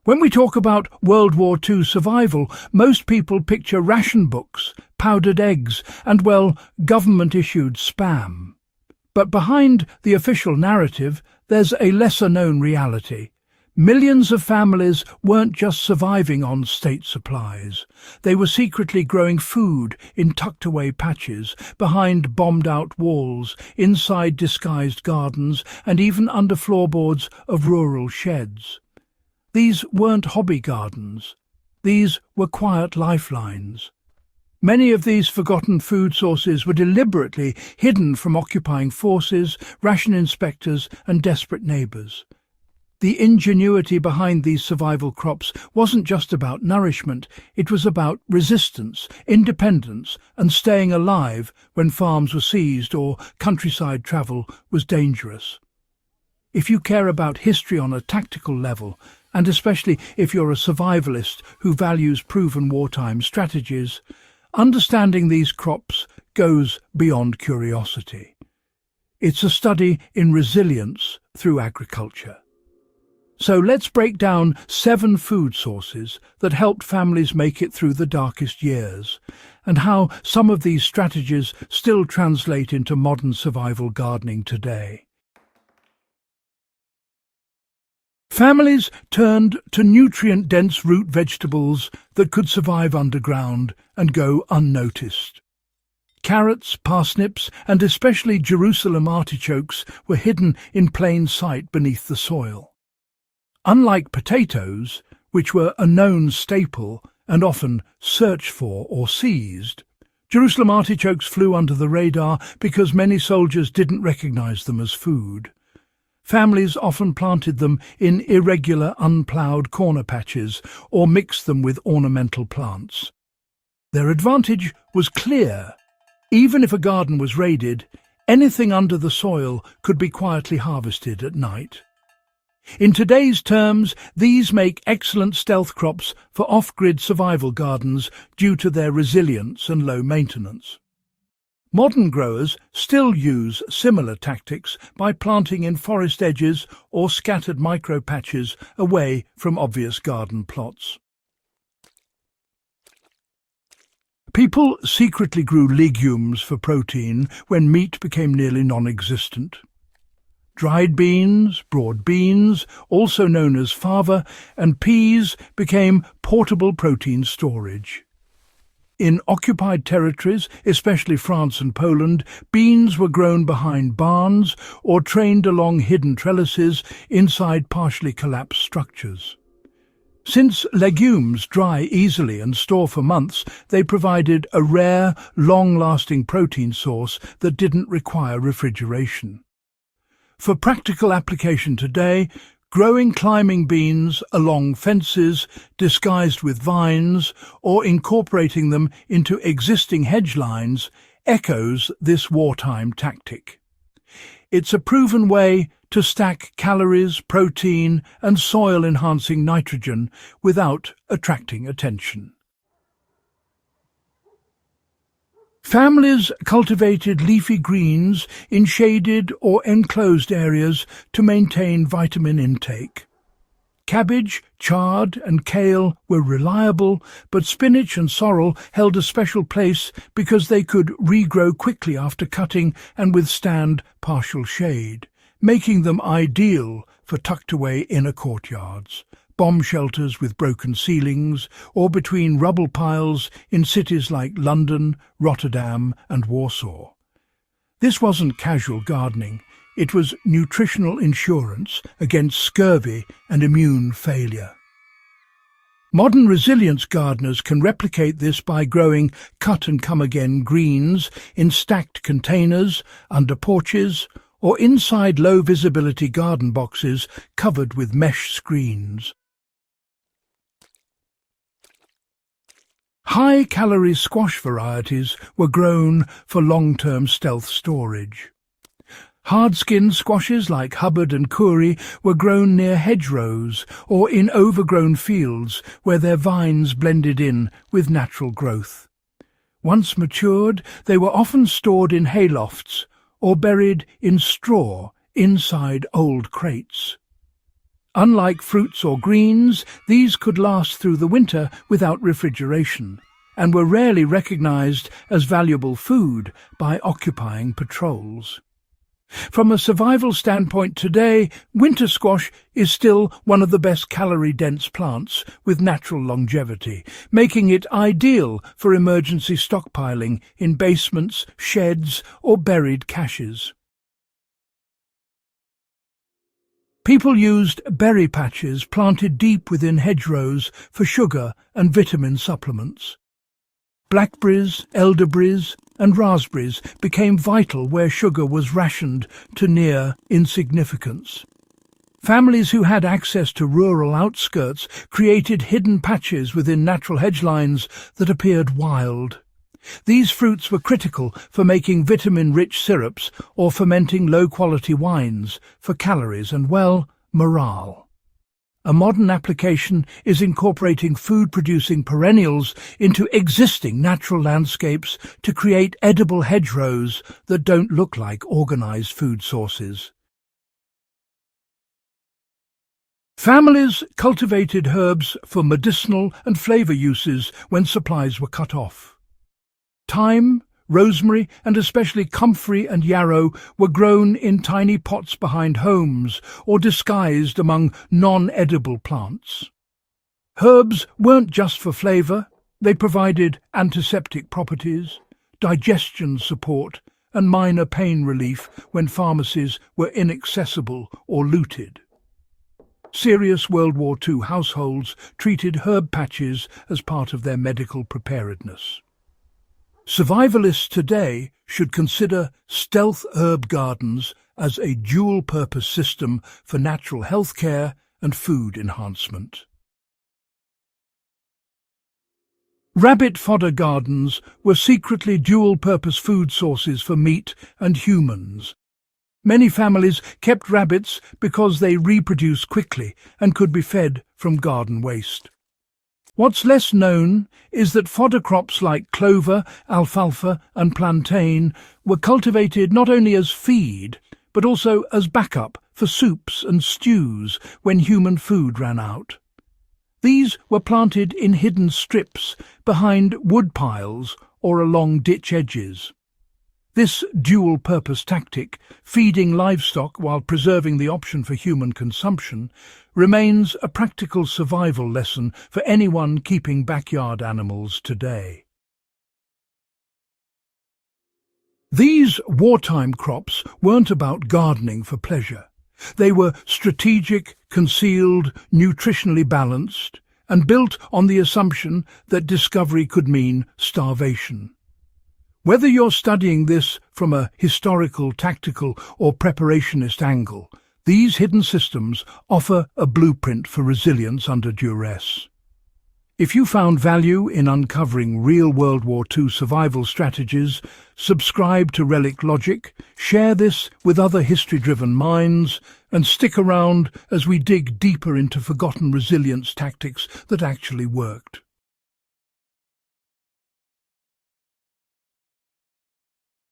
When we talk about World War II survival, most people picture ration books, powdered eggs, and, well, government-issued spam. But behind the official narrative, there's a lesser-known reality. Millions of families weren't just surviving on state supplies. They were secretly growing food in tucked-away patches, behind bombed-out walls, inside disguised gardens, and even under floorboards of rural sheds. These weren't hobby gardens. These were quiet lifelines. Many of these forgotten food sources were deliberately hidden from occupying forces, ration inspectors, and desperate neighbours. The ingenuity behind these survival crops wasn't just about nourishment, it was about resistance, independence, and staying alive when farms were seized or countryside travel was dangerous. If you care about history on a tactical level, and especially if you're a survivalist who values proven wartime strategies, understanding these crops goes beyond curiosity. It's a study in resilience through agriculture. So let's break down 7 food sources that helped families make it through the darkest years, and how some of these strategies still translate into modern survival gardening today. Families turned to nutrient-dense root vegetables that could survive underground and go unnoticed. Carrots, parsnips, and especially Jerusalem artichokes were hidden in plain sight beneath the soil. Unlike potatoes, which were a known staple and often searched for or seized, Jerusalem artichokes flew under the radar because many soldiers didn't recognize them as food. Families often planted them in irregular, unploughed corner patches or mixed them with ornamental plants. Their advantage was clear. Even if a garden was raided, anything under the soil could be quietly harvested at night. In today's terms, these make excellent stealth crops for off-grid survival gardens due to their resilience and low maintenance. Modern growers still use similar tactics by planting in forest edges or scattered micro-patches away from obvious garden plots. People secretly grew legumes for protein when meat became nearly non-existent. Dried beans, broad beans, also known as fava, and peas became portable protein storage. In occupied territories, especially France and Poland, beans were grown behind barns or trained along hidden trellises inside partially collapsed structures. Since legumes dry easily and store for months, they provided a rare, long-lasting protein source that didn't require refrigeration. For practical application today, growing climbing beans along fences disguised with vines or incorporating them into existing hedge lines echoes this wartime tactic. It's a proven way to stack calories, protein, and soil-enhancing nitrogen without attracting attention. Families cultivated leafy greens in shaded or enclosed areas to maintain vitamin intake. Cabbage, chard, and kale were reliable, but spinach and sorrel held a special place because they could regrow quickly after cutting and withstand partial shade, making them ideal for tucked-away inner courtyards, bomb shelters with broken ceilings, or between rubble piles in cities like London, Rotterdam, and Warsaw. This wasn't casual gardening, it was nutritional insurance against scurvy and immune failure. Modern resilience gardeners can replicate this by growing cut-and-come-again greens in stacked containers, under porches, or inside low-visibility garden boxes covered with mesh screens. High-calorie squash varieties were grown for long-term stealth storage. Hard-skinned squashes like Hubbard and Curry were grown near hedgerows or in overgrown fields where their vines blended in with natural growth. Once matured, they were often stored in haylofts or buried in straw inside old crates. Unlike fruits or greens, these could last through the winter without refrigeration, and were rarely recognized as valuable food by occupying patrols. From a survival standpoint today, winter squash is still one of the best calorie-dense plants with natural longevity, making it ideal for emergency stockpiling in basements, sheds, or buried caches. People used berry patches planted deep within hedgerows for sugar and vitamin supplements. Blackberries, elderberries, and raspberries became vital where sugar was rationed to near insignificance. Families who had access to rural outskirts created hidden patches within natural hedgelines that appeared wild. These fruits were critical for making vitamin-rich syrups or fermenting low-quality wines for calories and, well, morale. A modern application is incorporating food-producing perennials into existing natural landscapes to create edible hedgerows that don't look like organized food sources. Families cultivated herbs for medicinal and flavor uses when supplies were cut off. Thyme, rosemary, and especially comfrey and yarrow were grown in tiny pots behind homes or disguised among non-edible plants. Herbs weren't just for flavor, they provided antiseptic properties, digestion support, and minor pain relief when pharmacies were inaccessible or looted. Serious World War II households treated herb patches as part of their medical preparedness. Survivalists today should consider stealth herb gardens as a dual-purpose system for natural health care and food enhancement. Rabbit fodder gardens were secretly dual-purpose food sources for meat and humans. Many families kept rabbits because they reproduced quickly and could be fed from garden waste. What's less known is that fodder crops like clover, alfalfa and plantain were cultivated not only as feed, but also as backup for soups and stews when human food ran out. These were planted in hidden strips behind wood piles or along ditch edges. This dual-purpose tactic, feeding livestock while preserving the option for human consumption, remains a practical survival lesson for anyone keeping backyard animals today. These wartime crops weren't about gardening for pleasure. They were strategic, concealed, nutritionally balanced, and built on the assumption that discovery could mean starvation. Whether you're studying this from a historical, tactical, or preparationist angle, these hidden systems offer a blueprint for resilience under duress. If you found value in uncovering real World War II survival strategies, subscribe to Relic Logic, share this with other history-driven minds, and stick around as we dig deeper into forgotten resilience tactics that actually worked.